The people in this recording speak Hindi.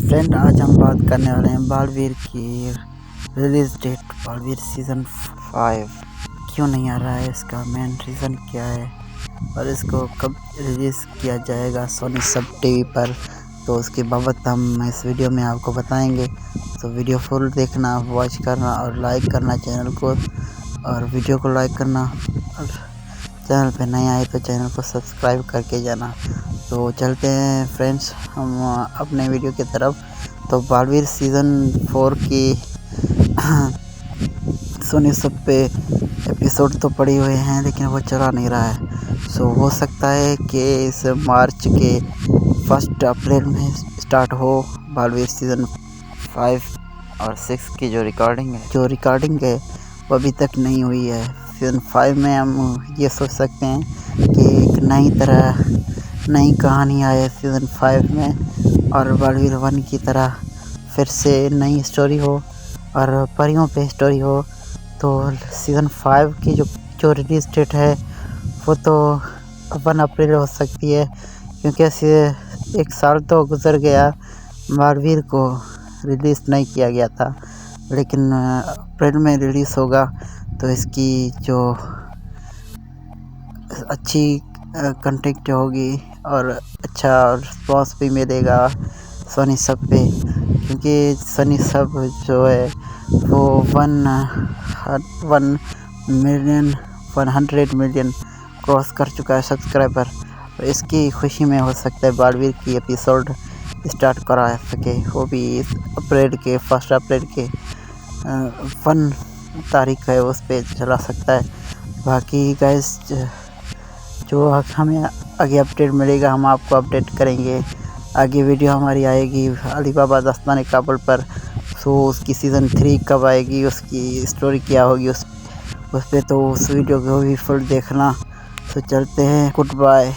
फ्रेंड, आज हम बात करने वाले हैं बालवीर की रिलीज़ डेट। बालवीर सीज़न 5 क्यों नहीं आ रहा है, इसका मेन रीज़न क्या है और इसको कब रिलीज़ किया जाएगा सोनी सब टीवी पर, तो उसके बाबत हम इस वीडियो में आपको बताएंगे। तो वीडियो फुल देखना, वॉच करना और लाइक करना चैनल को, और वीडियो को लाइक करना, और चैनल पे नए आए तो चैनल को सब्सक्राइब करके जाना। तो चलते हैं फ्रेंड्स हम अपने वीडियो की तरफ। तो बालवीर सीज़न 4 की सोनी सब पे एपिसोड तो पड़े हुए हैं, लेकिन वो चला नहीं रहा है। सो हो सकता है कि इस मार्च के 1 अप्रैल में स्टार्ट हो बालवीर सीज़न 5 और 6 की जो रिकॉर्डिंग है वो अभी तक नहीं हुई है। सीज़न 5 में हम ये सोच सकते हैं कि एक नई कहानी आए सीज़न 5 में, और बालवीर 1 की तरह फिर से नई स्टोरी हो और परियों पे स्टोरी हो। तो सीज़न 5 की जो रिलीज़ डेट है वो तो 1 अप्रैल हो सकती है, क्योंकि ऐसे 1 साल तो गुजर गया बालवीर को रिलीज़ नहीं किया गया था, लेकिन अप्रैल में रिलीज़ होगा। तो इसकी जो अच्छी कंटेंट होगी और अच्छा रिस्पॉन्स भी मिलेगा सोनी सब पे, क्योंकि सोनी सब जो है वो 100 मिलियन क्रॉस कर चुका है सब्सक्राइबर। और इसकी खुशी में हो सकता है बालवीर की एपिसोड स्टार्ट करा सके, वो भी इस अप्रैल के 1 अप्रैल के 1 तारीख है उस पर चला सकता है। बाकी गाइस, जो हमें आगे अपडेट मिलेगा हम आपको अपडेट करेंगे। आगे वीडियो हमारी आएगी अली बाबा दस्ताने काबुल पर। सो उसकी सीज़न 3 कब आएगी, उसकी स्टोरी क्या होगी उस पे, तो उस वीडियो को भी फुल देखना। तो चलते हैं, गुड बाय।